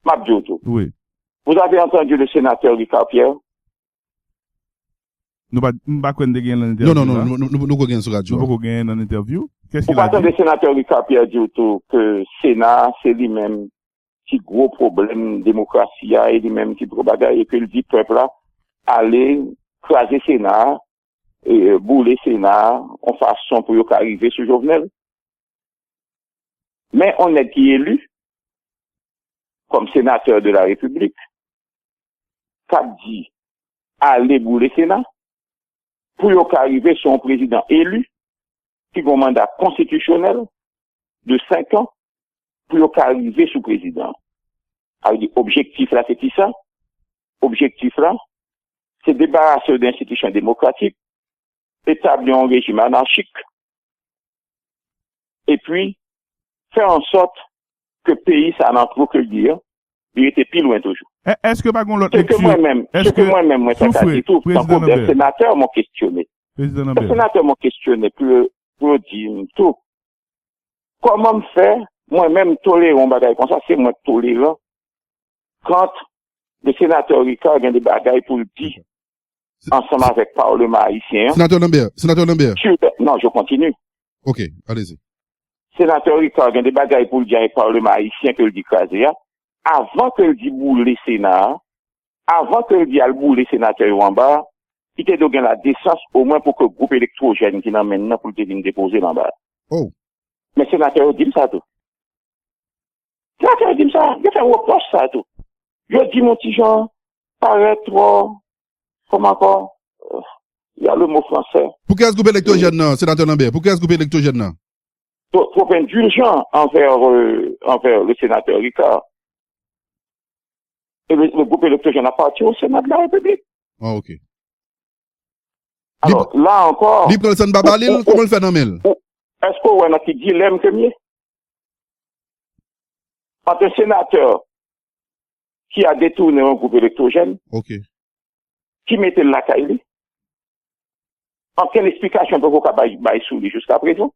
Mabdioto. Oui. Vous avez entendu le sénateur Ricard Pierre? Nous pas qu'on gagner dans Non, l'interview. non, non, nous gagnons sur radio. Nous pas gagner dans l'interview. Qu'est-ce Vous qu'il a pas dit? le sénateur Ricard Pierre dit tout que Sénat, c'est lui-même qui gros problème démocratie et lui-même qui gros bagaille et que le dit peuple là, aller craser Sénat, et bouler Sénat en façon pour y arriver sur Jovenel. Mais on est qui élu comme sénateur de la République, qu'a dit aller bouler Sénat pour y arriver sur un président élu qui a un mandat constitutionnel de 5 ans pour y arriver sous président. Alors, objectif là, c'est qui ça? Objectif là, c'est débarrasser d'institutions démocratiques, établir un régime anarchique, et puis faire en sorte que le pays, ça n'en trop que le dire, il était plus loin toujours. Est-ce que pas qu'on l'autre C'est que moi-même, moi, ça dit tout, tant que les sénateurs m'ont questionné. Les sénateurs m'ont questionné pour dire tout. Comment me faire, moi-même, tolérer un bagage comme ça, c'est moi tolérant, quand le sénateur Ricard a des bagages pour le dire, ensemble avec le Parlement haïtien. Sénateur Lambert. Non, je continue. Ok, allez-y. Sénateur Ricard a des bagages pour le dire avec le Parlement haïtien que le dit Krasea, avant que le dit bouler Sénat, avant que le dit al bouler sénateur en bas, il était donné la décence au moins pour que le groupe électrogène qui n'a maintenant pour le déposer en bas. Oh. Mais sénateur dit ça tout. Sénateur dit ça, il fait un reproche ça tout. Je dis mon petit Jean, paraît trop, comment encore, il y a le mot français. Pour qu'est-ce groupe électrogène non, sénateur Lambert? Pour qu'est-ce groupe électrogène non? Trop indulgent envers le sénateur Ricard. Et le groupe électrogène appartient au Sénat de la République. Ah, ok. Alors, là encore. Libre le Babalil, comment le fait dans Mel? Est-ce qu'on a qui dit l'aime que mieux? Entre un sénateur qui a détourné un groupe électrogène, ok, qui mettait la caille, en quelle explication peut-on bailler sous lui jusqu'à présent?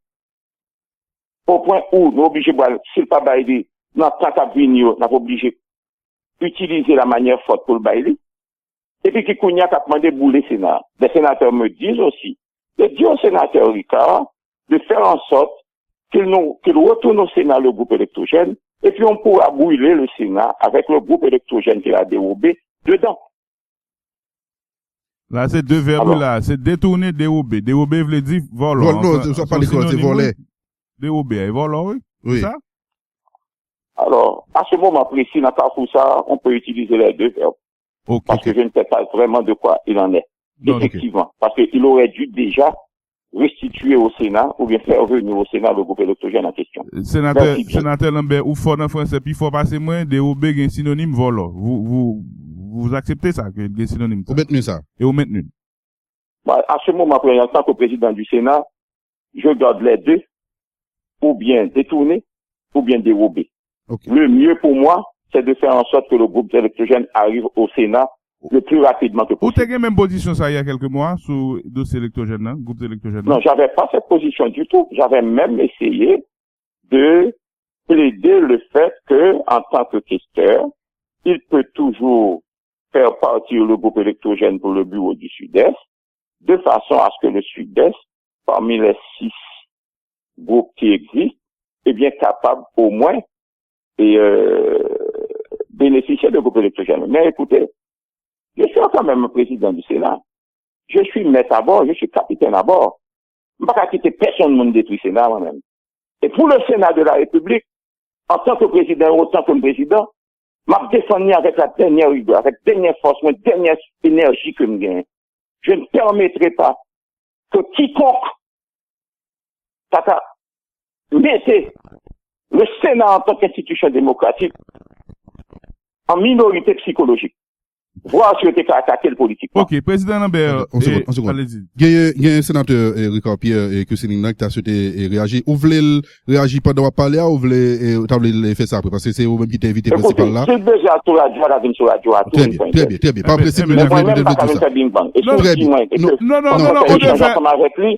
Au point où nous obligés, s'il pas bailler, dans tant qu'à venir, nous obligés d'utiliser la manière forte pour le bailler. Et puis, qui a demandé bouler Sénat. Les sénateurs me disent aussi, de dire au sénateur Ricard de faire en sorte qu'il retourne au Sénat le groupe électrogène, et puis on pourra brûler le Sénat avec le groupe électrogène qu'il a dérobé dedans. Là, c'est deux verbes là, c'est détourner, dérober. Dérober veut dire voler. Non, ça pas l'école, c'est voler. Dérober, voler, oui. Oui. Ça? Alors, à ce moment précis, dans le ça, on peut utiliser les deux verbes. Okay. Parce que je ne sais pas vraiment de quoi il en est. Non, effectivement. Okay. Parce qu'il aurait dû déjà restituer au Sénat, ou bien faire revenir au Sénat le groupe électrogène en question. Sénateur Lambert, ou fort en français, puis il faut passer moins, dérober un synonyme volant. Vous acceptez ça, que le synonyme? Vous maintenez ça? Et vous maintenez? À ce moment, en tant que président du Sénat, je garde les deux, ou bien détourner, ou bien dérober. Okay. Le mieux pour moi, c'est de faire en sorte que le groupe électrogène arrive au Sénat le plus rapidement que possible. Vous avez même position ça il y a quelques mois sur le dossier électrogène, hein, groupe électrogène? Non, j'avais pas cette position du tout. J'avais même essayé de plaider le fait que, en tant que questeur, il peut toujours faire partir le groupe électrogène pour le bureau du Sud-Est, de façon à ce que le Sud-Est, parmi les 6 groupes qui existent, est bien capable au moins et bénéficier de groupe électrogène. Mais écoutez, je suis quand même président du Sénat. Je suis maître à bord, je suis capitaine à bord. Je ne vais pas quitter personne de détruire le Sénat moi-même. Et pour le Sénat de la République, en tant que président, autant que président, je défends avec la dernière rigueur, avec la dernière force, la dernière énergie que je gagne. Je ne permettrai pas que quiconque mette le Sénat en tant qu'institution démocratique en minorité psychologique. voir si on était attaquer le politiquement. Ok, président Lambert. Un second. Allez-y. Il y a un sénateur, Ricard Pierre, que c'est qui a souhaité réagir. Vous voulez réagir pendant qu'on parle, ou vous voulez faire ça après? Parce que c'est vous-même qui t'avez invité principal là. C'est déjà sur la radio, à tout. Très bien. Pas pressé, mais moi-même, pas comme ça, bing bang. Non,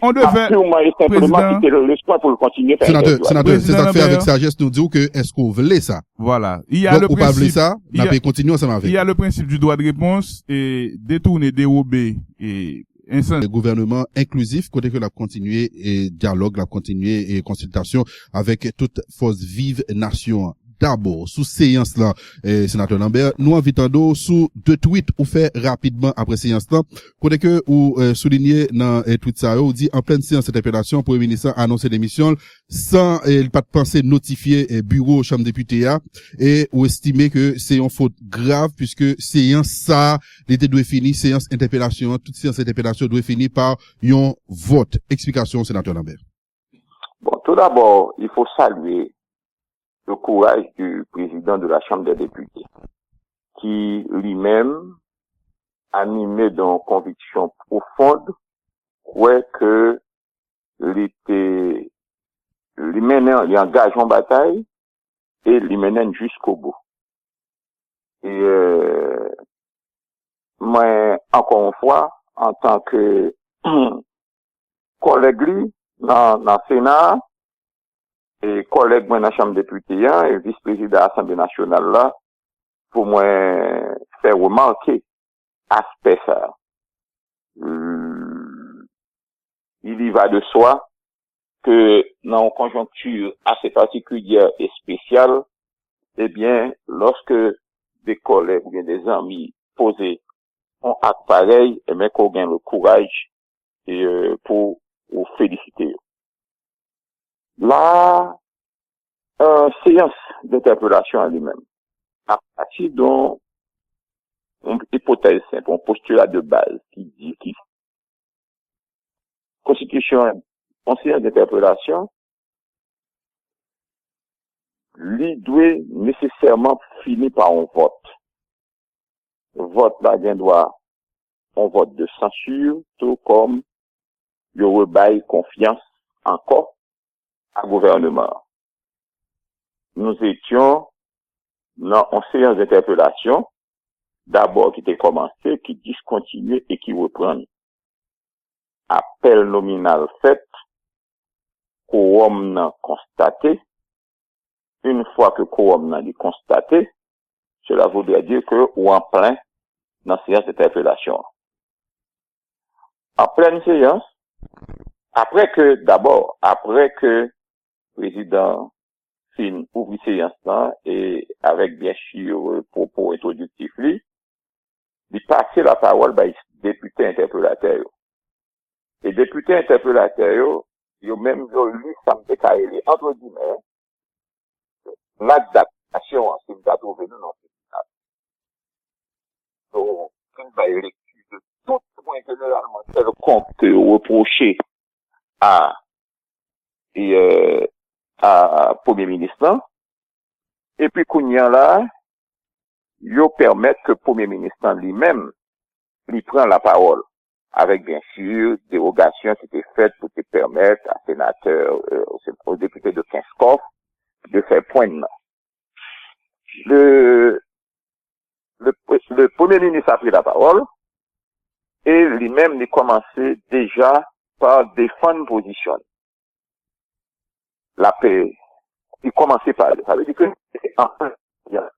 on devait, simplement quitter le soin pour le continuer. Sénateur, c'est ça que fait avec sagesse, nous dit que est-ce qu'on voulait ça? Voilà. Il y a le principe. Ça, on peut continuer ensemble avec. Il y a le principe du droit de réponse et détourner, dérober et le gouvernement inclusif, côté que la continuer et dialogue, la continuer et consultation avec toute force vive nation. D'abord, sous séance là, sénateur Lambert, nous invitons sous deux tweets ou fait rapidement après séance là, côté que ou souligner dans tweet ça, ou dit en pleine séance d'interpellation, Premier ministre a annoncé l'émission sans pas de penser notifier bureau chambre député et ou estimer que c'est une faute grave puisque séance ça, l'été doit finir, séance interpellation, toute séance interpellation doit finir par un vote. Explication, sénateur Lambert. Bon, tout d'abord, il faut saluer le courage du président de la Chambre des députés, qui lui-même, animé d'une conviction profonde, croit que il engage en bataille et il mène jusqu'au bout. Et moi, encore une fois, en tant que collègue dans le Sénat, et collègue moi dans la Chambre des députés et vice-président de l'Assemblée nationale là, pour moi faire remarquer aspect ça. Il y va de soi que dans une conjoncture assez particulière et spéciale, eh bien, lorsque des collègues ou bien des amis posés ont acte pareil, eh bien, qu'on gagne le courage et pour vous féliciter. La séance d'interpellation à lui-même, à partir d'une hypothèse simple, un postulat de base qui dit qu'il constitution, en séance d'interpellation, lui doit nécessairement finir par un vote. Le vote là, bien doit un vote de censure, tout comme il rebaille confiance encore à gouvernement. Nous étions dans une séance d'interpellation, d'abord qui était commencée, qui discontinue et qui reprend. Appel nominal fait, quorum n'a constaté. Une fois que quorum n'a constaté, cela voudrait dire que ou en plein dans la séance d'interpellation. En pleine séance, après que le président fin ouvre séance là, et avec bien sûr propos introductifs il passe la parole par député interpellateur. Et député interpellateur, ils ont même lu ça me décaillé entre guillemets l'acte d'application si vous avez trouvé nous dans ce cas. Donc, une va lecture de tout point généralement c'est le compte reproché à Premier ministre, et puis qu'on y a là, il permet que Premier ministre lui-même lui prend la parole, avec bien sûr dérogation qui était faite pour te permettre à sénateur, aux députés de Kinskov de faire point de main. Le Premier ministre a pris la parole, et lui-même il commençait déjà par défendre position. La paix, il commençait par ça veut dire que enfin il y a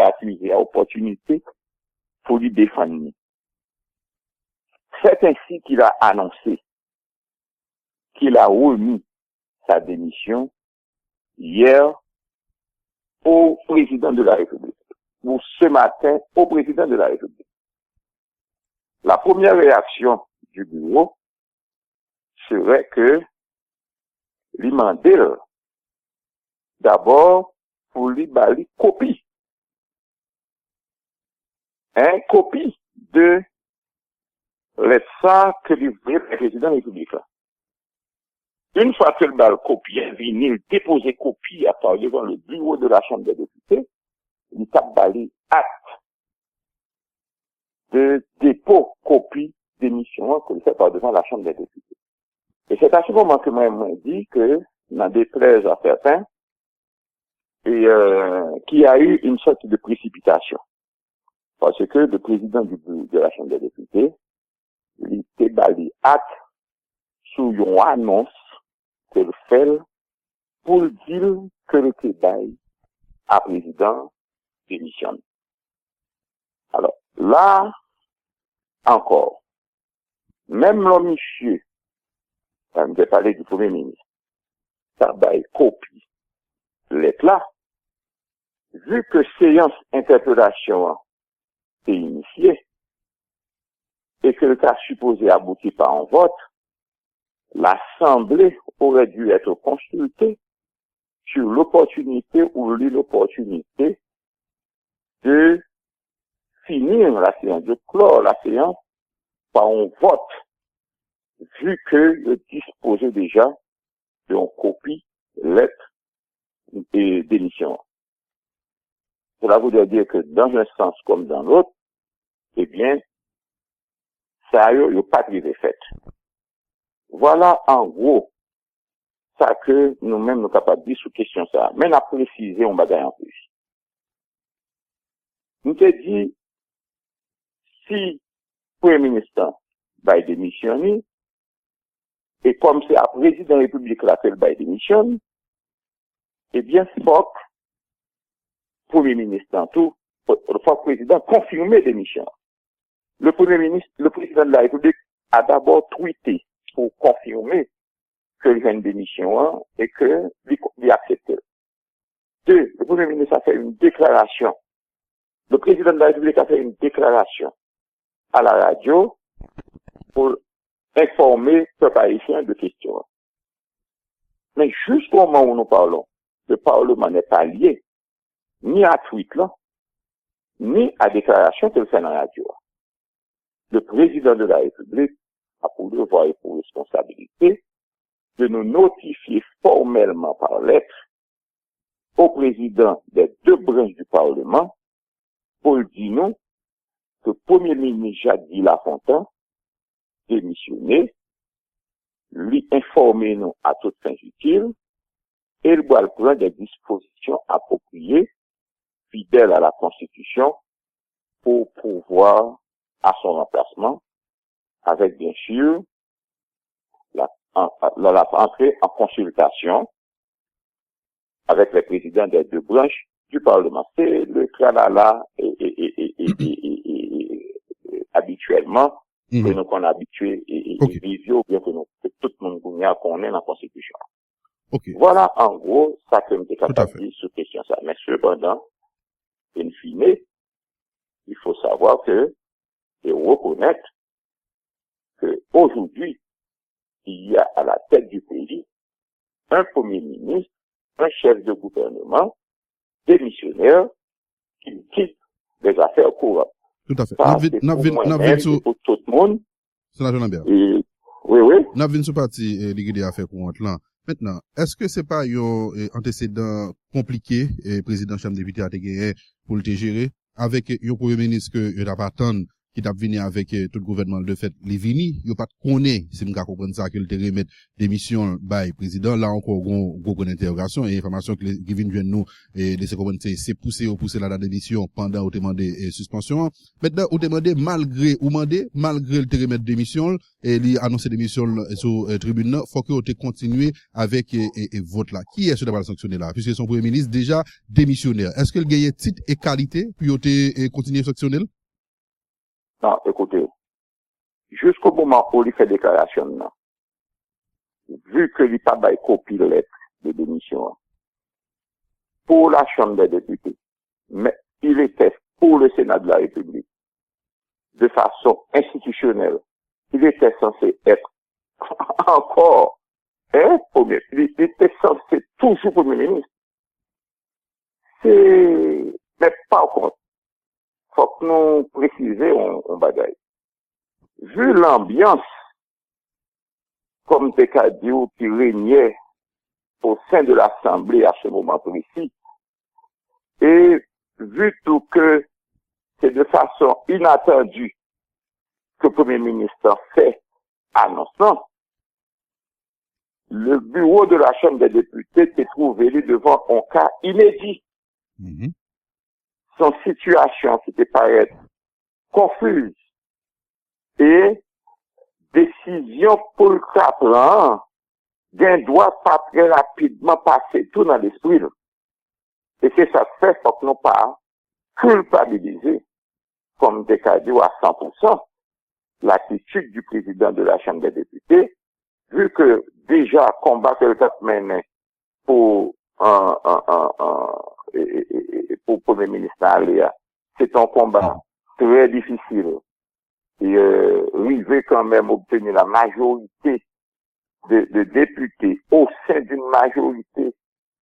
accusé à opportunité pour lui défendre. C'est ainsi qu'il a annoncé qu'il a remis sa démission hier au président de la République, ou ce matin au président de la République. La première réaction du bureau serait que lui demander d'abord pour lui bali copie. Copie de l'ETSA que livrait le président de la République. Une fois que le bal copie est venu déposer copie à part devant le bureau de la Chambre des députés, il tape bali acte de dépôt copie d'émission que fait par devant la Chambre des députés. Et c'est à ce moment que moi, dit que, n'en déplaise à certains, qu'il y a eu une sorte de précipitation. Parce que le président de la Chambre des députés, il était bali acte sous une annonce que le fait pour dire que le Québec a président démissionne. Alors, là, encore, même l'homme monsieur, quand je parlé du Premier ministre, ça va copie lettre là, vu que séance interpellation est initiée, et que le cas supposé aboutit par un vote, l'Assemblée aurait dû être consultée sur l'opportunité ou l'inopportunité de finir la séance, de clore la séance par un vote, vu que disposait déjà d'une copie lettre et d'émission. Cela voudrait dire que dans un sens comme dans l'autre, eh bien, ça n'a pas de fait. Voilà en gros ça que nous-mêmes nous capables de dire sous question ça. Mais on a précisé on bagaille en plus. Nous te dit si Premier ministre va démissionner et comme c'est à président de la République là fait le démission, eh bien faut Premier ministre en tout, faut président confirmer démission. Le Premier ministre, le président de la République a d'abord tweeté pour confirmer qu'il y a une démission et que il accepte. Deux, le Premier ministre a fait une déclaration. Le président de la République a fait une déclaration à la radio pour informer le peuple haïtien de questions. Mais jusqu'au moment où nous parlons, le Parlement n'est pas lié ni à tweet là, ni à déclaration qu'il fait dans la radio. Le président de la République a pour devoir et pour responsabilité de nous notifier formellement par lettre au président des deux branches du Parlement pour dire nous que le Premier ministre Jacques Lafontaine démissionné, lui informer nous à toute fin utile et il doit prendre des dispositions appropriées fidèles à la Constitution pour pouvoir à son remplacement avec bien sûr l'entrée en consultation avec les présidents des deux branches du Parlement. C'est le cas là habituellement que nous qu'on habitué et visio bien que nous que tout le monde connaît dans la Constitution. Voilà en gros ça que nous sommes capables de dire sur question ça. Mais cependant, in fine, il faut savoir que et reconnaître que aujourd'hui il y a à la tête du pays un Premier ministre, un chef de gouvernement démissionnaire qui quitte les affaires courantes. Tout à fait. Pour tout le monde. Sénateur Lambert. Oui. N'a venu sur parti des affaires courantes là. Maintenant, est-ce que c'est pas un antécédent compliqué président Chambre des députés a gagné pour le gérer avec un premier ministre que il a pas attendre qui t'a venu avec tout le gouvernement de fait les vini, il pas connaît si m'ka comprendre ça que le remettre démission by président là encore gros interrogation et information qui vient de nous et laisser comprendre c'est pousser la démission pendant ou demander suspension. Maintenant ou demander malgré le remettre démission et lui annoncer démission sur tribune faut que tu continuer avec et vote là. Qui est ce d'abord sanctionner là puisque son premier ministre déjà démissionnaire. Est-ce que le gagne titre et qualité puis tu continuer sanctionner? Non, écoutez, jusqu'au moment où il fait déclaration, non, vu que il pas bail copie de lettre de démission, pour la Chambre des députés, mais il était pour le Sénat de la République, de façon institutionnelle, il était censé être encore, il était censé toujours Premier ministre. Mais par contre, faut que nous précisions on bagaille. Vu l'ambiance, comme Tekadio qui régnait au sein de l'Assemblée à ce moment précis, et vu tout que c'est de façon inattendue que le Premier ministre fait annonçant, le bureau de la Chambre des députés s'est trouvé devant un cas inédit. Son situation qui te paraît confuse et décision pour le prendre, d'un doit pas très rapidement passer tout dans l'esprit. Et c'est ça que fait, faut que nous pas culpabiliser, comme décadé à 100%, l'attitude du président de la Chambre des députés, vu que déjà combattre le cap mené pour pour Premier ministre Aléa, c'est un combat très difficile. Et arriver quand même à obtenir la majorité de députés au sein d'une majorité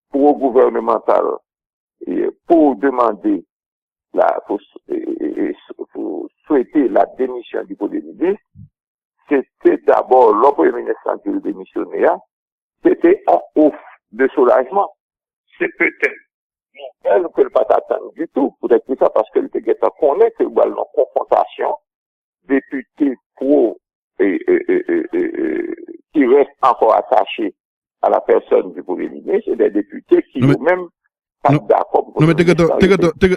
pro-gouvernementale et pour demander pour souhaiter la démission du Premier ministre, c'était d'abord le Premier ministre qui démissionné, c'était un ouf de soulagement. C'est peut-être elle que le pas attendre du tout. Peut-être que ça parce que le Tégueta connaît que il y a une confrontation députés pro qui restent encore attachés à la personne du Premier ministre et des députés qui eux-mêmes pas d'accord. Non, mais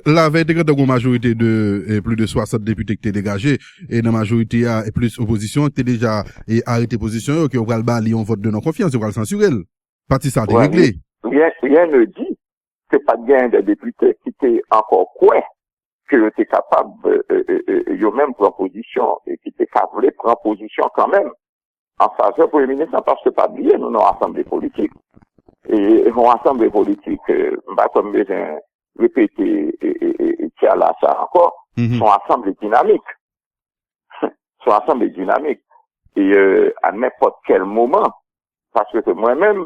la veille, t'es une majorité de plus de 60 députés qui t'es dégagé et dans la majorité et plus opposition, t'es déjà arrêté position, qui va le balayer en vote de non-confiance, on va le censurer. Parti ça, t'es réglé. Rien ne dit que pas de gain des députés qui étaient encore quoi que tu es capable, eux-mêmes prendre position et qui étaient capables de prendre position quand même en faveur du Premier ministre parce que pas oublier, nous, avons assemblée politique. Et mon assemblée politique, bah, comme besoin répéter et tiens là ça encore, sont assemblées dynamiques. Sont assemblées dynamiques. Et à n'importe quel moment, parce que moi-même,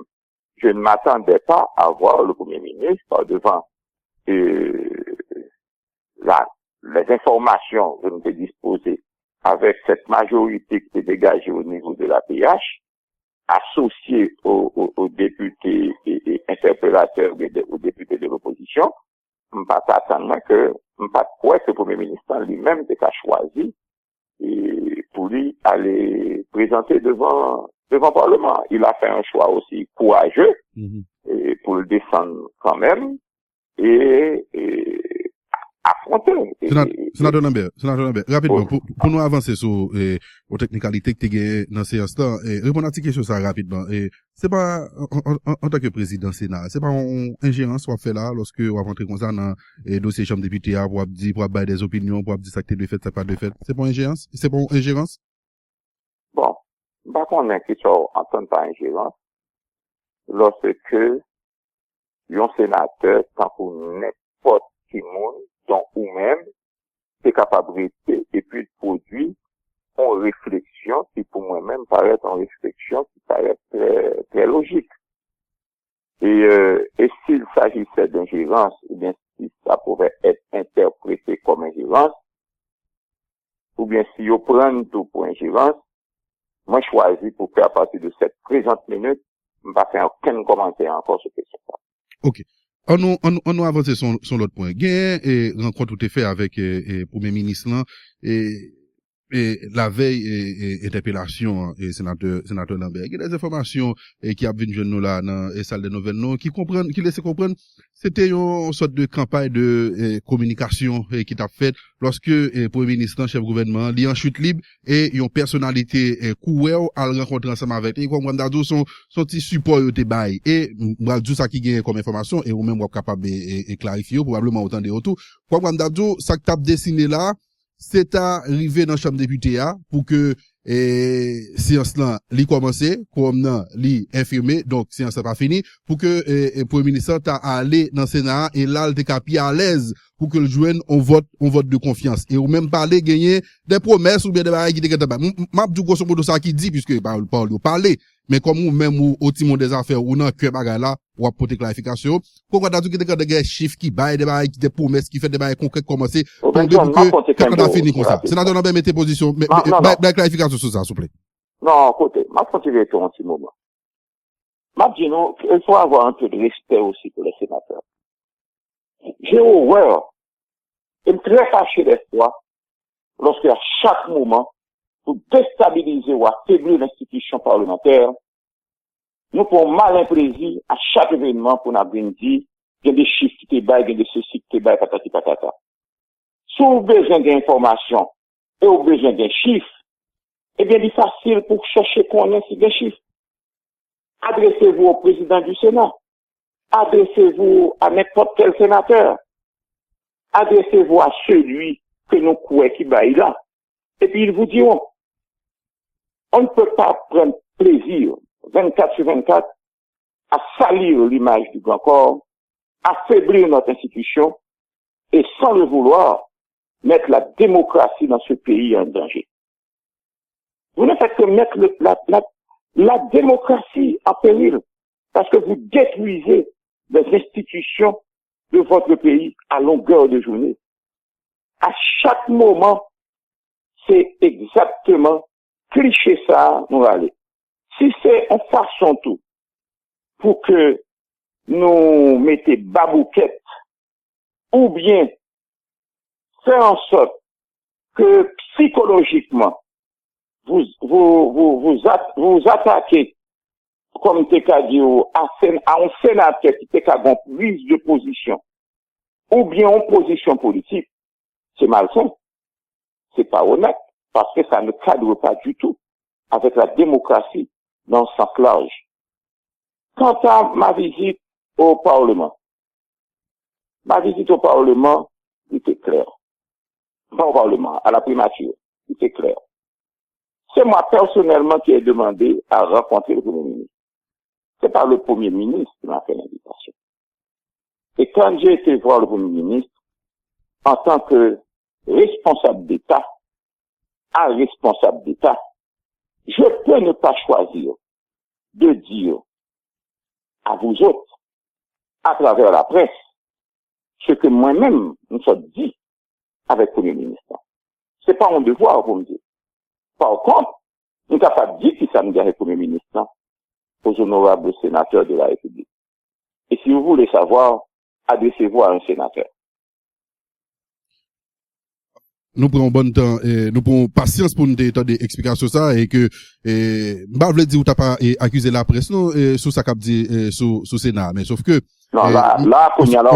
je ne m'attendais pas à voir le Premier ministre devant les informations que nous avons disposées avec cette majorité qui est dégagée au niveau de la PH, associée aux députés et interpellateurs aux députés de l'opposition, je ne pas attendre que le Premier ministre lui-même a choisi et pour lui aller présenter devant le Parlement. Il a fait un choix aussi courageux et pour le défendre quand même et affronter. Sénateur Lambert, rapidement, pour nous avancer sur aux technicalités que tu as dans ces instants, répondre à cette question ça rapidement. C'est pas en tant que président Sénat, c'est pas une ingérence qu'on fait là lorsque on va rentrer comme ça dans dossier chambre député pour dire pour avoir des opinions, pour dire ça que de fait, ça pas de fait. C'est pas ingérence, c'est pas ingérence. Bon, pas qu'on est qui soit entendre par ingérence lorsque un sénateur tant pour n'importe qui monde dont ou même c'est capable et puis de produire une réflexion qui pour moi-même paraît une réflexion qui paraît très, très logique. Et s'il s'agissait d'ingérence, ou bien si ça pourrait être interprété comme ingérence, ou bien si on prend tout pour ingérence, moi je choisis pour faire à partir de cette présente minute, je ne vais pas faire aucun commentaire encore sur cette question. Ok. On nous avance sur l'autre point. Gain et rencontre tout est fait avec Premier ministre là et la veille interpellation et sénateur Lambert. Il y a des informations qui a venu nous là dans les salles de nouvelles non qui laissent comprendre c'était une sorte de campagne de communication qui t'a fait lorsque Premier ministre chef gouvernement li en chute libre et une personnalité coueur à le rencontrer ensemble avec et comme Mdadou son petit support te bail et Mdadou ça qui gagne comme information et ou même capable et clarifier probablement autant de retour comme Mdadou ça que t'a dessiné là c'est arrivé dans la chambre député pour que séance là li commencer comme nan li infirmé donc séance pas fini pour que premier ministre t'a aller dans Sénat et là il était capi à l'aise pour que le joigne on vote de confiance et ou même parler gagner des promesses ou bien des bagages qui était m'a du grosso modo ça qui dit puisque parler mais comme ou même au timon des affaires ou nan que bagage là ou apporter clarification pourquoi t'as dit que des chiffres qui bail des bagages des promesses qui fait des bagages concrets commencer pour que quand on a fini comme ça sénateur Lambert mettez position mais clarification sur ça s'il vous plaît. Non, écoutez, m'a continué tout un petit moment. M'a dit non, il faut avoir un peu de respect aussi pour les sénateurs. J'ai horreur et me très fâché des fois lorsque à chaque moment pour déstabiliser ou affaiblir l'institution parlementaire, nous prenons malin plaisir à chaque événement pour nous dire, il y a des chiffres qui te baillent, il y a des ceci qui te baillent, patati patata. Si vous avez besoin d'informations et vous avez besoin d'un chiffre, eh bien, il est facile pour chercher qu'on ait ces chiffres. Adressez-vous au président du Sénat. Adressez-vous à n'importe quel sénateur. Adressez-vous à celui que nous croyons qui baille là. Et puis ils vous diront, on ne peut pas prendre plaisir 24 sur 24 à salir l'image du grand corps, affaiblir notre institution et sans le vouloir, mettre la démocratie dans ce pays en danger. Vous ne faites que mettre la démocratie en péril parce que vous détruisez les institutions de votre pays à longueur de journée. À chaque moment, c'est exactement cliché ça, nous allons. Si c'est en façon tout, pour que nous mettions babouquette, ou bien faire en sorte que psychologiquement, vous attaquez, comme t'es qu'à dire, à un sénateur qui t'es qu'à une prise de position, ou bien en position politique, c'est malsain. C'est pas honnête, parce que ça ne cadre pas du tout avec la démocratie dans le sens large. Quant à ma visite au Parlement, il était clair. Pas au Parlement, à la primature, il était clair. C'est moi personnellement qui ai demandé à rencontrer le Premier ministre. C'est pas le Premier ministre qui m'a fait l'invitation. Et quand j'ai été voir le Premier ministre, en tant que responsable d'État, je peux ne pas choisir de dire à vous autres, à travers la presse, ce que moi-même nous sommes dit avec le Premier ministre. C'est pas mon devoir, vous me dites. Par contre, nous sommes capable de dire qui ça nous dit avec le Premier ministre aux honorables sénateurs de la République. Et si vous voulez savoir, adressez-vous à un sénateur. Nous prenons bon temps, nous prenons patience pour nous donner des explications sur ça et que, m'ba vle dire ou t'as pas accusé la presse, non, sous ça qu'a dit, sous Sénat, mais sauf que, non, là, qu'on y a là,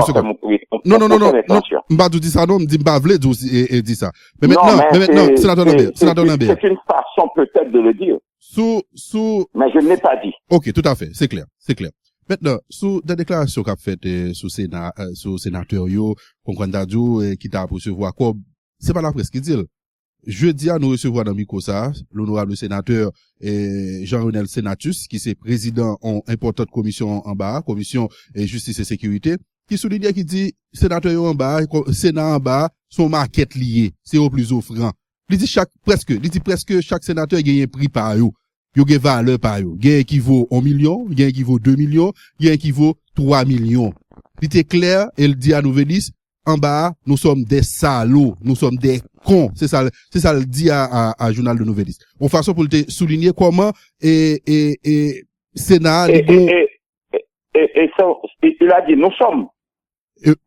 non, m'ba dit ça, non, m'ba vle dire ça. Mais maintenant, sénateur Lambert. C'est une façon peut-être de le dire. Mais je ne l'ai pas dit. Ok, tout à fait, c'est clair. Maintenant, sous des déclarations qu'a faites, sous Sénat, sous sénateur yo, Konkondadou, qui t'a pour recevoir quoi, c'est pas la presse qui dit. Jeudi, à nous recevoir dans Mikosa, l'honorable sénateur Jean-Renel Senatus, qui est président en importante commission en bas, commission justice et sécurité, qui souligne qui dit, sénateur en bas, sénat en bas, son market lié, c'est au plus offrant. Il dit presque chaque sénateur gagne un prix par eux. Il y a une valeur par eux. Il y a un qui vaut 1 million, il y a un qui vaut 2 millions, il y a un qui vaut 3 millions. Il était clair, il dit à Nouvelis, en bas, nous sommes des salauds, nous sommes des cons. C'est ça le dit à Journal de Nouvelis. En façon pour te souligner comment, Sénat, et ça, il a dit, nous sommes.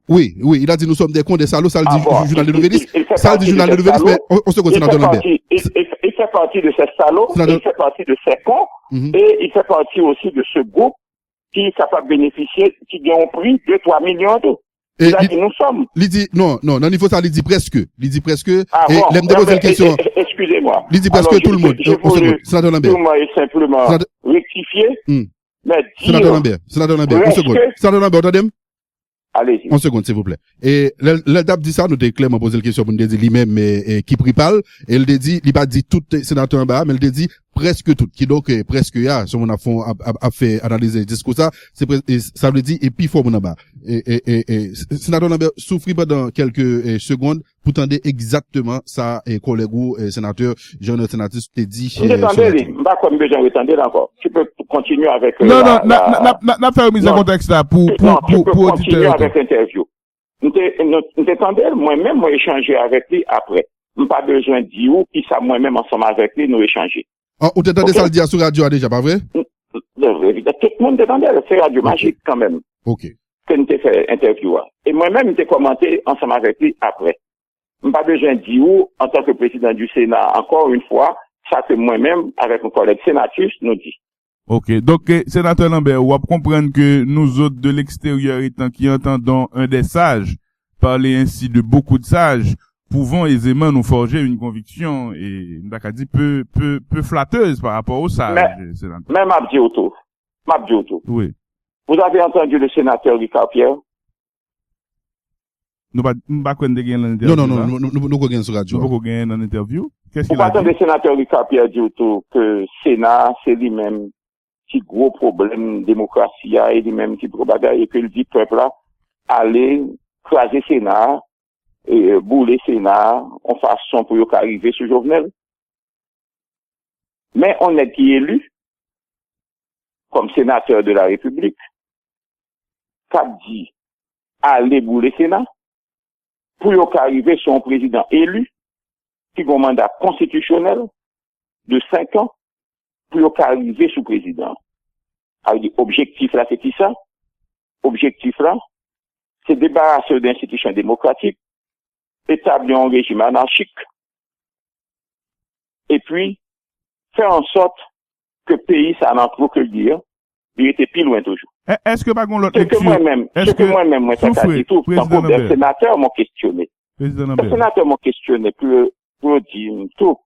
Oui, il a dit, nous sommes des cons, des salauds, ça le dit Journal de Nouvelis. Ça le dit Journal de Nouvelis, mais on se continue dans Lambert. Il fait partie de ces salauds, il fait partie de ces cons, et il fait partie aussi de ce groupe qui est capable de bénéficier, qui gagne un prix de 3 millions d'euros. Il a dit, nous sommes. Il dit, non, dans niveau ça, il dit presque. Ah, bon, l'aime déposer une question. Excusez-moi. Il dit presque tout le monde. Sénateur Lambert. Tout le monde est simplement rectifié. Mais Sénateur Lambert, une seconde. Sénateur Lambert, attendez. Allez-y. Une seconde, s'il vous plaît. Et, l'adap dit ça, nous t'ai clairement posé la question pour nous dire lui-même, mais, qui pripale. Et il dit, il pas dit tout sénateur en bas, mais il dit presque tout. Qui donc, presque, si on a fait analyser le discours ça, ça veut dire, et puis, faut mon en bas. Sénateur Lambert souffrit pendant quelques secondes pour tendre exactement ça, collègue ou, sénateur, jeune sénateur, te dit. Pas comme besoin de encore. Tu peux continuer avec, non, n'a pas remis en contexte là pour continuer avec l'interview. Nous t'entendons, moi-même, moi, échanger avec lui après. Pas besoin de dire qui ça, moi-même, ensemble avec lui, nous échanger. Ou t'entendais ça le dire sur radio déjà, pas vrai? Tout le monde t'entendait, c'est radio magique quand même. Ok. Que nous t'ai fait interview. Et moi-même, nous t'ai commenté ensemble avec lui après. Pas besoin de dire en tant que président du Sénat, encore une fois, ça que moi-même, avec mon collègue sénatus, nous dit. Ok. Donc, sénateur Lambert, on va comprendre que nous autres de l'extérieur étant qui entendons un des sages parler ainsi de beaucoup de sages, pouvons aisément nous forger une conviction et, dit, peu flatteuse par rapport aux sages. Même Abdi Auto. Oui. Vous avez entendu le sénateur Ricard Pierre? Nous pas gagner dans Non, l'interview. nous gagner sur radio. Nous pas gagner dans l'interview. Qu'est-ce qu'il a dit? Vous entendez le sénateur Ricard Pierre dire que le Sénat, c'est lui-même qui gros problème démocratie et lui-même qui gros bagaille et que le dit peuple là, aller craser Sénat, et bouler Sénat, en façon pour y arriver sur Jovenel. Mais on est qui élu, comme sénateur de la République, qu'a dit, aller bouler Sénat, pour y arriver sur un président élu, qui a un mandat constitutionnel de 5 ans, pour y arriver sous président. Alors, objectif là, c'est qui ça? Objectif là, c'est débarrasser d'institutions démocratiques, établir un régime anarchique, et puis, faire en sorte que le pays, ça n'en trop que le dire, il était plus loin toujours. Est-ce que pas qu'on l'autre lecture? Ce que moi-même, moi, ça dit tout, tant que les sénateurs m'ont questionné. Les sénateurs m'ont questionné pour dire tout.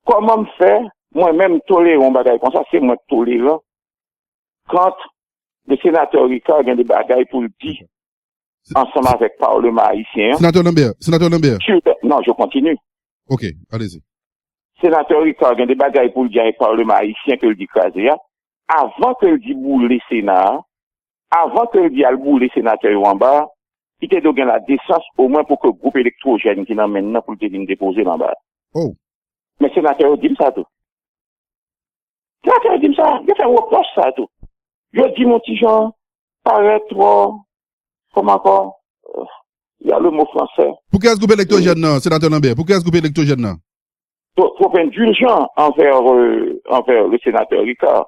Comment me faire, moi-même, tolérer un bagage comme ça, c'est moi tolérant, quand le sénateur Ricard a des bagages pour le dire, ensemble avec le Parlement haïtien. Sénateur Lambert. Non, je continue. Ok, allez-y. Sénateur Ricard a des bagages pour le dire avec le Parlement haïtien que le dit crasé, avant que le dit bouler Sénat, avant que le dit al bouler sénateur en bas, il était donné la décence au moins pour que le groupe électrogène qui n'en maintenant pour le déposer en bas. Oh. Mais sénateur dit ça tout. Sénateur dit ça, il fait un reproche ça tout. Je dis mon petit Jean, paraît trop, comment encore, il y a le mot français. Pour qu'est-ce groupe électrogène non, sénateur Lambert? Pour qu'est-ce groupe électrogène non? Trop indulgent envers le sénateur Ricard.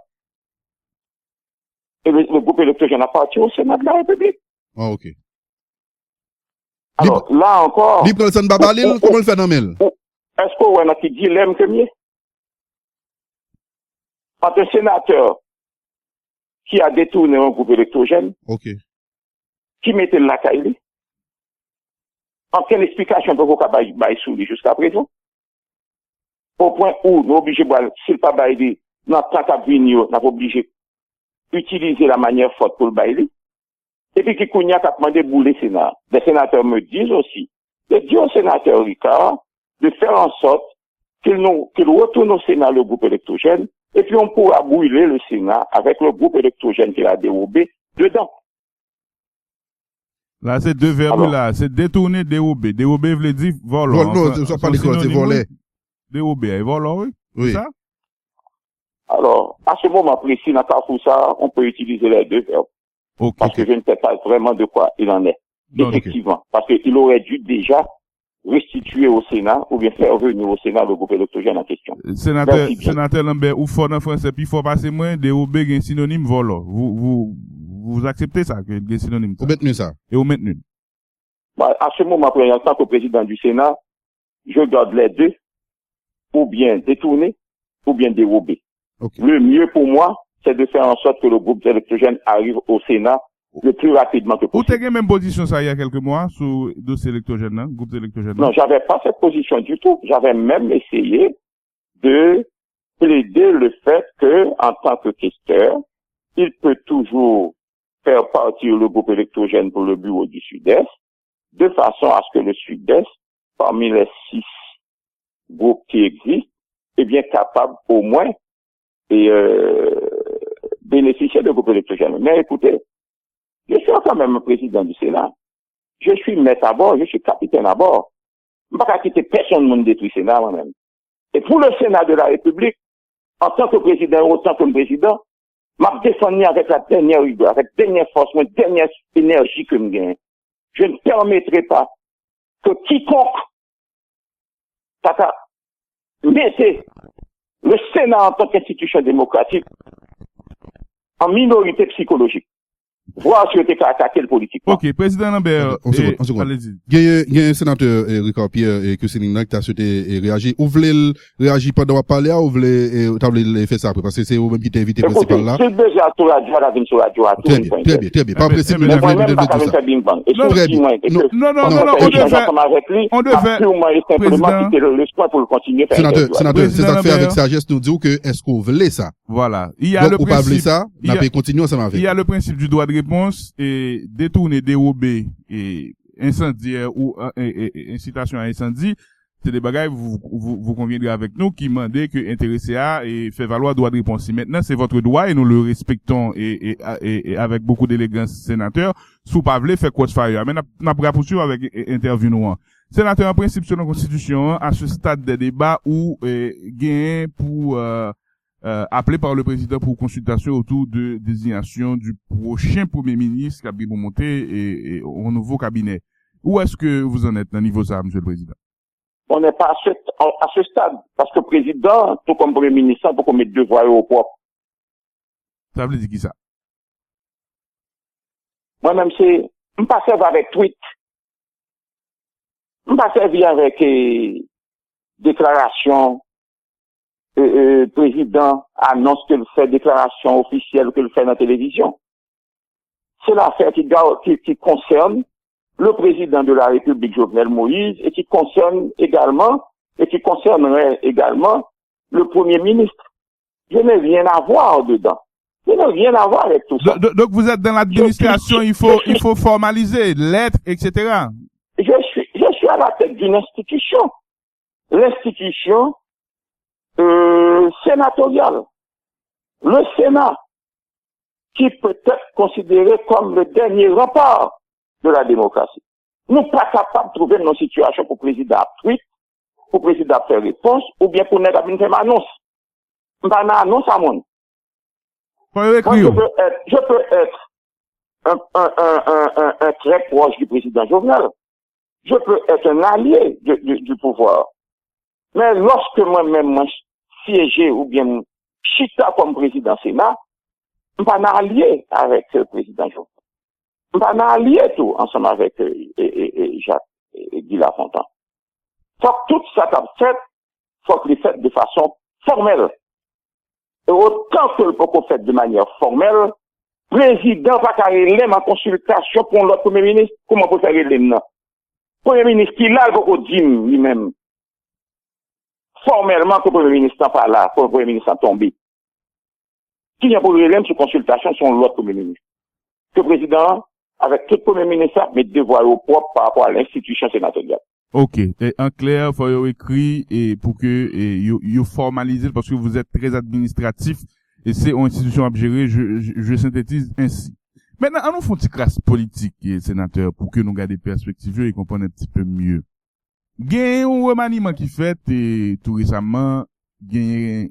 Et le groupe électrogène appartient au Sénat de la République. Ah, ok. Alors, là encore. Libre le Babalil, comment le fait dans Mel? Est-ce qu'on a qui dit l'aime que mieux? Entre un sénateur qui a détourné un groupe électrogène. Ok. Qui mettait la caille. En quelle explication peut vous bailler sous lui jusqu'à présent? Au point où nous obligés, s'il pas bailler, dans tant qu'à venir, nous obligés utiliser la manière forte pour le bailler. Et puis, qui a demandé de bouler Sénat. Les sénateurs me disent aussi, de dire au sénateur Ricard, de faire en sorte qu'il retourne au Sénat le groupe électrogène, et puis on pourra brûler le Sénat avec le groupe électrogène qu'il a dérobé dedans. Là, c'est deux verbes là, c'est détourner, dérober. Dérober veut dire voler. Non, ça pas c'est voler. Dérober, voler, oui. Oui. Ça? Alors, à ce moment précis, dans ça, on peut utiliser les deux verbes. Okay, parce que je ne sais pas vraiment de quoi il en est. Non, effectivement. Okay. Parce qu'il aurait dû déjà restituer au Sénat, ou bien faire venir au Sénat le groupe électrogène en question. Sénateur Lambert, ou fort en français, puis il faut passer moins, dérober un synonyme volant. Vous acceptez ça, que le synonyme? Vous maintenez ça? Et vous maintenez? À ce moment, en tant que président du Sénat, je garde les deux, ou bien détourner, ou bien dérober. Okay. Le mieux pour moi, c'est de faire en sorte que le groupe électrogène arrive au Sénat le plus rapidement que possible. Vous avez même position ça il y a quelques mois sur le dossier électrogène, hein, groupe électrogène? Non, j'avais pas cette position du tout. J'avais même essayé de plaider le fait que, en tant que questeur, il peut toujours faire partir le groupe électrogène pour le bureau du Sud-Est, de façon à ce que le Sud-Est, parmi les 6 groupes qui existent, est bien capable au moins bénéficier de groupe électrogène. Mais écoutez, je suis quand même président du Sénat. Je suis maître à bord, je suis capitaine à bord. Je ne vais pas quitter personne de détruire le Sénat moi-même. Et pour le Sénat de la République, en tant que président, autant que président, je défends avec la dernière rigueur, avec la dernière force, la dernière énergie que je gagne. Je ne permettrai pas que quiconque mette le Sénat en tant qu'institution démocratique en minorité psychologique. voir si on était attaquer le politiquement. Ok, président Lambert. On seconde. Allez-y. Il y a un sénateur, Ricard Pierre, que c'est qui t'a souhaité réagir. Ou voulez réagir pendant qu'on parler, ou voulez, faire ça après, parce que c'est vous même qui t'ai invité principal là. C'est déjà sur la radio, la sur la radio, à tout. Très bien. Pas pressé, mais moi-même, pas de faire bing-bang. Non, on devait, simplement quitter le soin pour le continuer. Sénateur, c'est ça fait avec sagesse nous dire que est-ce qu'on voulait ça? Voilà. Il y a le principe. Ça, on peut continuer ensemble avec. Il y a le principe du droit de réponse et détourner, dérober et incendiaire ou incitation à incendie. C'est des bagages, vous conviendrez avec nous, qui mandaient que intéressé à et fait valoir droit de réponse. Si maintenant, c'est votre droit et nous le respectons et avec beaucoup d'élégance, sénateur, sous pas voulez faire quoi de fire. Mais n'a pas poursuivre avec intervenant. Sénateur, en principe, selon la Constitution, à ce stade des débats où, gain pour, appelé par le président pour consultation autour de désignation du prochain premier ministre qui a pour monter et au nouveau cabinet. Où est-ce que vous en êtes dans le niveau ça, monsieur le président? On n'est pas à ce stade. Parce que le président, tout comme premier ministre, il faut qu'on mette devoir au propre. Ça veut dire qui ça? Moi-même, c'est, je ne pas servir avec tweet. Je ne pas servir avec, déclaration, président annonce qu'il fait déclaration officielle qu'il fait dans la télévision. C'est l'affaire qui concerne le président de la République, Jovenel Moïse, et qui concernerait également le Premier ministre. Je n'ai rien à voir dedans. Je n'ai rien à voir avec tout ça. Donc vous êtes dans l'administration, il faut formaliser, lettres, etc. Je suis à la tête d'une institution. L'institution sénatoriale. Le Sénat, qui peut être considéré comme le dernier rempart de la démocratie. Nous ne sommes pas capables de trouver nos situations pour le président tweet, pour le président faire réponse, ou bien pour nous faire une annonce. Je ne annonce à mon. Je peux être un très proche du président Jovenel. Je peux être un allié du pouvoir. Mais lorsque moi-même siéger ou bien chita comme président Sénat, je ne suis pas allié avec le président Jovenel. Je ne suis pas allié tout ensemble avec Jacques et Guy Lafontaine. Faut que tout ça soit fait, faut que les fait de façon formelle. Et autant que le peut fait de manière formelle, président va carrer en consultation pour l'autre premier ministre, comment peut faire l'aime? Premier ministre qui là, il va dire lui-même. Formellement, que le premier ministre n'est pas là, que le premier ministre a tombé. Qui n'y a pas de sur consultation sur l'autre premier ministre. Que le président, avec tout le premier ministre, met devoir au propre par rapport à l'institution sénatoriale. Ok. Et en clair, il faut écrire et pour que you formalisez parce que vous êtes très administratif et c'est une institution à gérer. Je synthétise ainsi. Maintenant, on nous fait une petite classe politique, sénateur, pour que nous gardions des perspectives et comprenions un petit peu mieux. Il y a un remaniement qui fait et tout récemment, il y a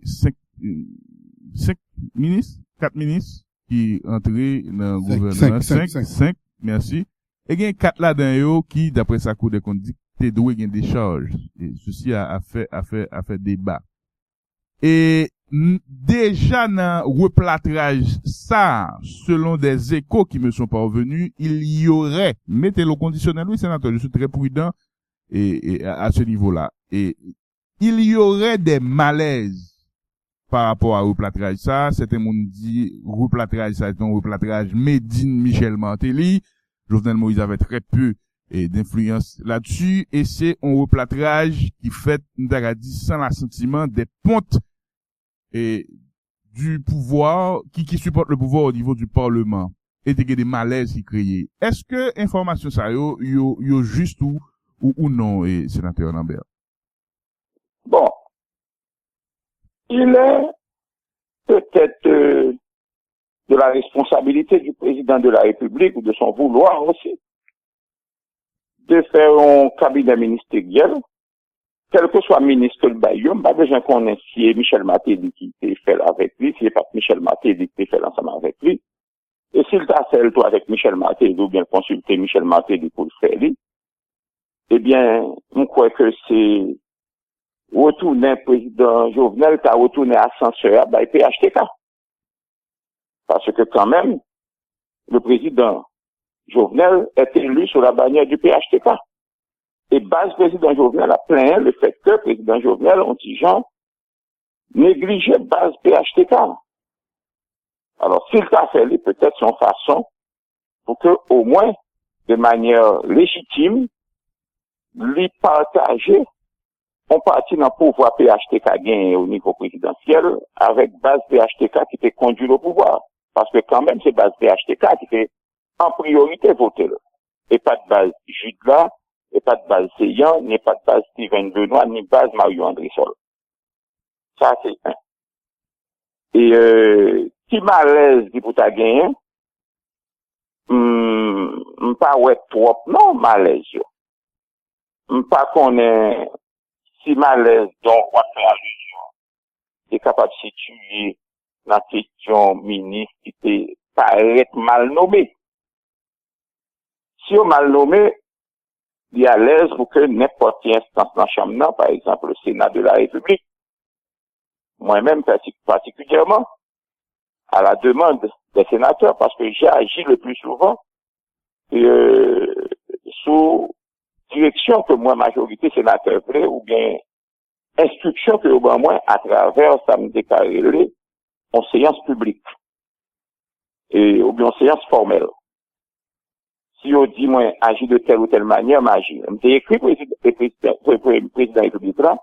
4 ministres qui entrés dans le gouvernement. 5, merci. Et il y a 4 là-dedans qui, d'après sa cour des comptes, t'es doué gain des charges. Et ceci a fait débat. Et déjà dans replâtrage ça, selon des échos qui me sont parvenus, il y aurait, mettez le conditionnel, oui sénateur, je suis très prudent et à ce niveau-là. Et il y aurait des malaises par rapport à replâtrage ça. Certains monde dit replâtrage ça est un replâtrage Médine Michel Martelly. Jovenel Moïse avait très peu d'influence là-dessus et c'est un replâtrage qui fait dit sans l'assentiment des pontes et du pouvoir qui supporte le pouvoir au niveau du parlement et des malaises qui créent. Est-ce que information ça yo juste ou non et sénateur Lambert? Bon, il est peut-être de la responsabilité du président de la République ou de son vouloir aussi de faire un cabinet ministériel, quel que soit ministre que le baillon, pas besoin qu'on ait si Michel Martelly qui fait avec lui, si c'est pas Michel Martelly qui fait ensemble avec lui. Et s'il t'a fait toi avec Michel Martelly ou bien consulter Michel Martelly pour le faire lui, eh bien, on croit que c'est retourner président Jovenel, t'as retourné ascenseur, bah, PHTK. Parce que quand même, le président Jovenel est élu sur la bannière du PHTK. Et base président Jovenel a plaint le fait que président Jovenel, on dit gens, négligeait base PHTK. Alors, s'il t'a fait, peut-être son façon pour que, au moins, de manière légitime, lui partager, on partit dans le pouvoir PHTK gagné au niveau présidentiel avec base PHTK qui fait conduire au pouvoir. Parce que quand même, c'est base PHTK qui fait en priorité voter là. Et pas de base Jude là, et pas de base Seyan, ni pas de base Steven Benoît, ni base Mario André Sol. Ça, c'est un. Et, qui malaise dit pour ta gagner, pas ouais trop, non, malaise, yo. Pas qu'on est, si malaise, donc, on va faire allusion. C'est capable de situer la question ministre qui était paraître mal nommé. Si on mal nommé, il est à l'aise pour que n'importe quelle instance dans la chambre, par exemple, le Sénat de la République, moi-même particulièrement, à la demande des sénateurs, parce que j'ai agi le plus souvent sous direction que moi, majorité sénateur vrai, ou bien instruction que au moins à travers ça me déclaré en séance publique et ou bien en séance formelle. Si on dit moi agir de telle ou telle manière, m'agir. J'ai écrit président de la République là,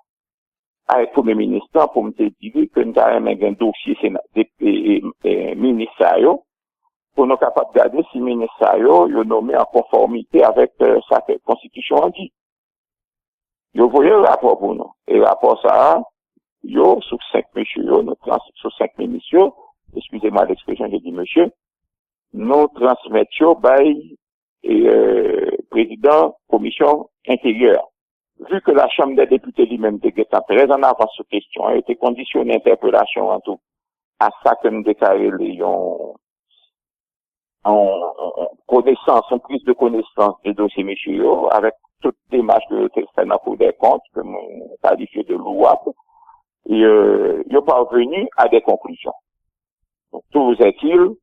avec le Premier ministre pour me dire que nous avons un dossier ministériel pour nous capables de regarder si le ministériel est nommé en conformité avec sa constitution en dit. Vous voyez le rapport pour nous. Et le rapport ça, yo, sous 5 messieurs, sous 5 ministres, excusez-moi l'expression, j'ai dit monsieur, nous transmettons by président commission intérieure. Vu que la Chambre des députés lui-même était très en avance sur question, a été conditionnée interpellation en tout à ça que nous déclarons en connaissance, en prise de connaissance des dossiers messieurs, avec toute démarche que le fait dans des comptes, que nous qualifions de louable, et ils sont parvenus à des conclusions. Donc, tout est-il,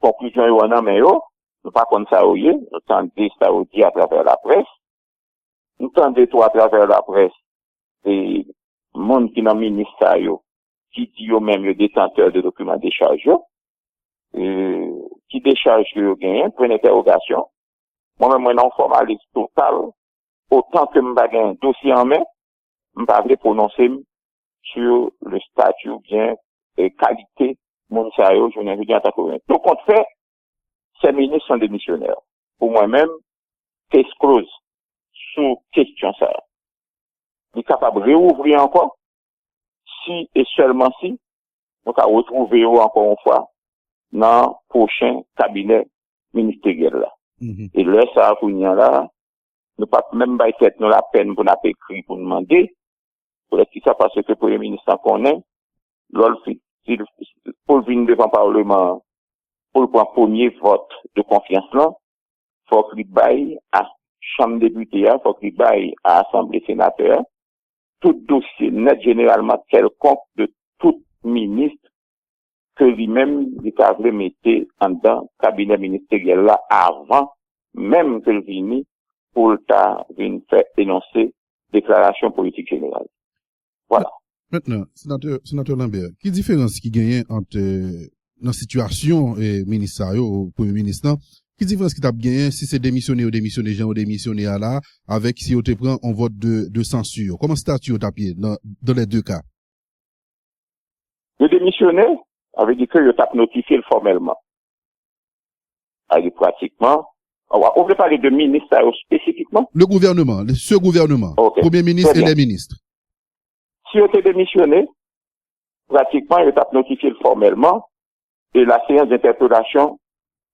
conclusion est en main, nous pas comme ça, nous entendons ça aussi à travers la presse, nous entendons tout à travers la presse, des monde qui dans le ministère, qui dit eux-mêmes le détenteur de documents déchargés, qui décharge le gain, point d'interrogation. Moi-même, moi, non formaliste total, autant que m'ba un dossier en main, m'pa vle prononcer sur le statut ou bien, qualité, mon sérieux, je n'ai rien à t'accorder. Tout compte fait, ces ministres sont des missionnaires. Pour moi-même, case close, sous question ça. Il est capable de réouvrir encore, si et seulement si, on va retrouver encore une fois, dans le prochain cabinet ministériel là. Et là, ça, pour nous là, nous pas même pas tête nous la peine pour nous écrire pour demander, pour qui ça parce que le Premier ministre en connaît, pour venir devant le Parlement, pour le premier vote de confiance là, faut qu'il baille à Chambre des députés, faut qu'il baille à Assemblée sénateur, tout dossier net généralement quelconque de tout ministre que lui-même, il avait mettre en dedans cabinet ministériel là avant même que le vini pour le tas d'une faire énoncer déclaration politique générale. Voilà. Maintenant, sénateur Lambert, quelle différence qui gagne entre la situation ministérielle au Premier ministre, quelle différence qui t'a gagné si c'est démissionné ou démissionné Jean ou démissionné à là, avec si on te prend en vote de censure? Comment statut au tapis dans les deux cas? Le démissionné avait dit que je tape notifié formellement. Pratiquement, on veut parler de ministère spécifiquement? Le gouvernement, ce gouvernement, okay. Premier ministre et les ministres. Si on était démissionné, pratiquement, il tape notifié formellement et la séance d'interpellation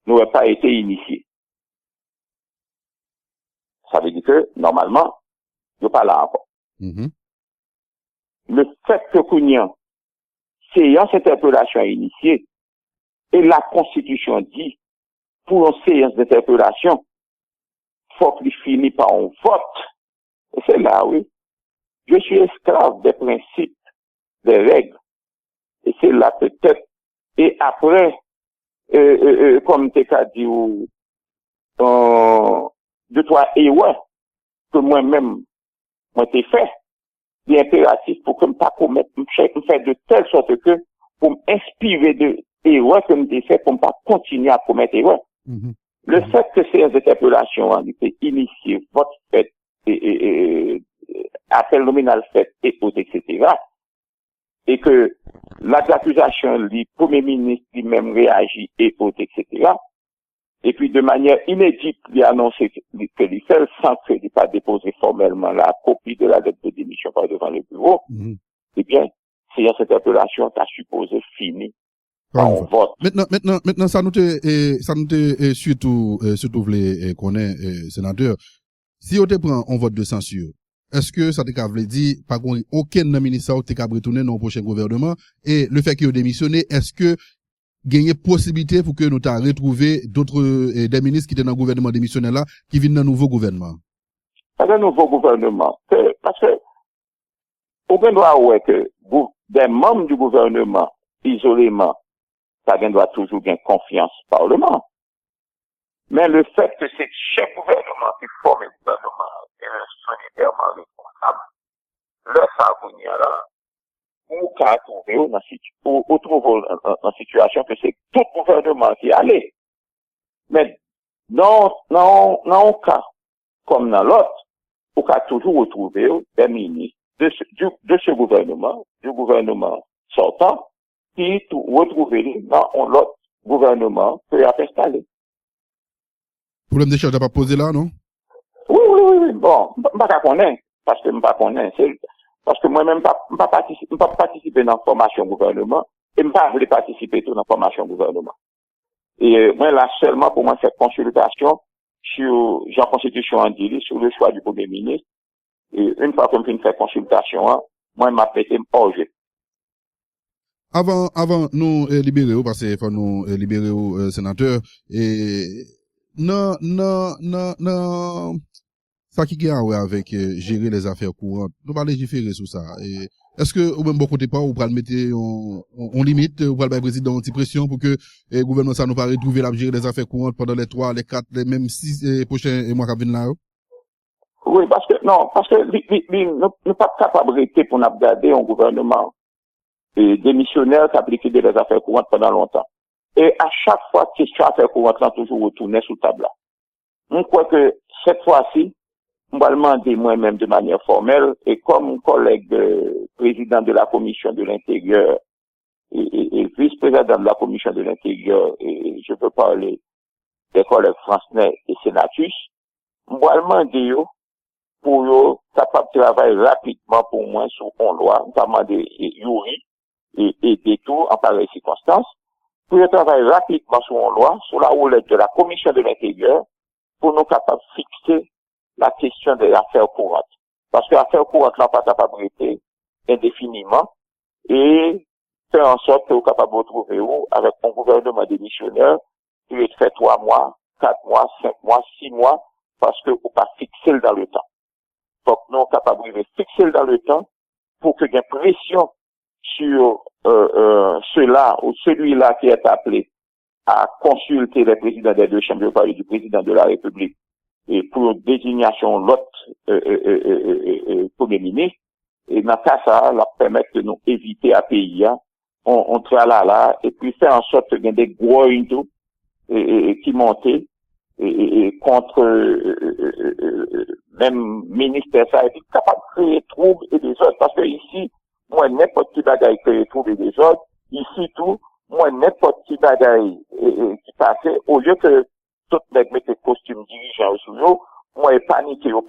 n'aurait pas été initiée. Ça veut dire que, normalement, il n'y a pas là encore. Le fait que Kounian, séance d'interpellation est initiée, et la Constitution dit, pour une séance d'interpellation, faut qu'il finisse par un vote. Et c'est là, oui. Je suis esclave des principes, des règles. Et c'est là peut-être, et après comme t'es qu'à dire, deux, trois erreurs que moi-même, moi t'ai fait, l'impératif pour que je ne pas commettre, me faire de telle sorte que, pour m'inspirer de erreurs que je fait pour ne pas continuer à commettre erreurs. Le fait que ces interpellations ont été initiées, vote fait, appel nominal fait, et autres, etc., et que l'accusation, le premier ministre lui-même réagit, et autres, etc., et puis de manière inédite, il a annoncé que il fait sans qu'il n'ait pas déposé formellement la copie de la lettre de démission par devant le bureau, eh bien, cette interpellation a supposé fini. On vote. Maintenant, ça nous te, surtout voulez connaître, sénateur, si on te prend un vote de censure, est-ce que ça te veut dire, par contre, aucun ministre te capable retourner dans le prochain gouvernement, et le fait qu'il ait démissionné, est-ce que gagner possibilité pour que nous t'as retrouvé d'autres, des ministres qui étaient dans le gouvernement démissionnaire là, qui viennent dans le nouveau gouvernement? Pas dans le nouveau gouvernement. Parce que, aucun doit ouais que, des membres du gouvernement, isolément, ça doit toujours gagner confiance au Parlement. Mais le fait que c'est chaque gouvernement qui forme le gouvernement est sanitairement responsable, le savoir là, ou qu'à trouver ou trouver en situation que c'est tout gouvernement qui allait. Mais dans un cas comme dans l'autre, ou qu'à toujours retrouver des ministres de ce gouvernement, du gouvernement sortant, qui retrouver dans l'autre gouvernement peut être installé. Problème de charge n'a pas posé là, non? Oui. Bon, pas connaître, parce que pas connaître. Parce que moi-même, pas participer dans la formation gouvernement, et pas voulais participer tout dans la formation gouvernement. Et moi, là, seulement pour moi, cette consultation sur, Jean Constitution en dit, sur le choix du Premier ministre. Et une fois qu'on fait cette consultation, moi, m'a pété hors jeu. Avant nous libérer, parce qu'il faut nous libérer sénateur, et non, ça qui gagne avec gérer les affaires courantes. Nous allons légiférer sur ça. Et est-ce que, au même bon côté pas, vous pouvez mettre on limite, vous pouvez le président anti-pression pour que le gouvernement ça nous pas retrouver la gérer les affaires courantes pendant les 3, les 4, les même 6 prochains mois qui viennent là? Oui, parce que nous pas capable de rester pour nous garder un gouvernement démissionnaire qui applique des affaires courantes pendant longtemps. Et à chaque fois, question affaires courantes là toujours retourner sous table. On croit que cette fois-ci, on va demander moi-même de manière formelle, et comme mon collègue président de la commission de l'intérieur et vice-président de la commission de l'intérieur, et je peux parler des collègues Français et Sénatus, on va demander pour eux capable de travailler rapidement pour moi sur une loi, notamment des Yuri et des tours en pareille circonstance, pour travailler rapidement sur une loi, sur la roulette de la commission de l'intérieur, pour nous capables de fixer la question des affaires courantes. Parce que l'affaire courante n'a pas capable de rester indéfiniment et faire en sorte que vous capable de retrouver avec un gouvernement démissionnaire qui est fait 3 mois, 4 mois, 5 mois, 6 mois, parce que vous pas fixer dans le temps. Donc, nous sommes capables de fixer dans le temps pour qu'il y ait pression sur cela ou celui-là qui est appelé à consulter les présidents des deux chambres de parler du président de la République et pour désignation l'autre Premier ministre. Et dans ce cas, ça leur permet de nous éviter à payer. On travaille là et puis faire en sorte qu'il y ait des gros qui montent et contre même ministère ça est capable de créer troubles et des autres parce que ici moi n'importe qui bagaille créer troubles et des autres ici tout moi n'importe qui bagaille qui passait au lieu que tout les mettent des costumes dirigeants sous eux moi paniquer vont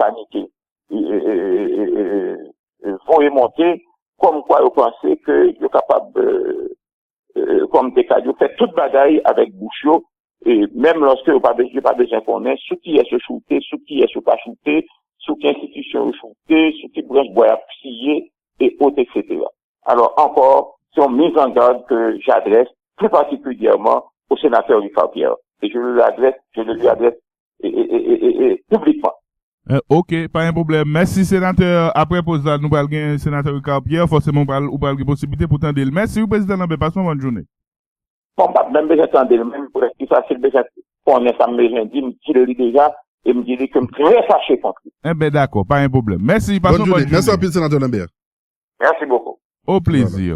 monter comme quoi vous pensez que vous capable comme des cas vous faites toute bagaille avec bouchon. Et même lorsque vous n'avez pas besoin qu'on ait, ce qui est se shooter, ce qui est se pas shooter, ce qui institution shooter, ce qui branche boire piller et autres, etc. Alors encore, c'est une mise en garde que j'adresse plus particulièrement au sénateur Ricard Pierre. Et je lui adresse publiquement. Ok, pas un problème. Merci, sénateur. Après, pause là, nous parlons d'un sénateur Ricard Pierre. Forcément, nous parlons de possibilité pour tendre. Merci, président Lambert. Passons une bonne journée. Bon, pas même besoin d'entendre, même pour être plus facile, besoin qu'on ait ça, besoin dit, me dit déjà, et me dit que me très fâché contre lui. Eh ben, d'accord, pas un problème. Merci, passons Bonne journée. Merci à vous, sénateur Lambert. Merci beaucoup. Au plaisir.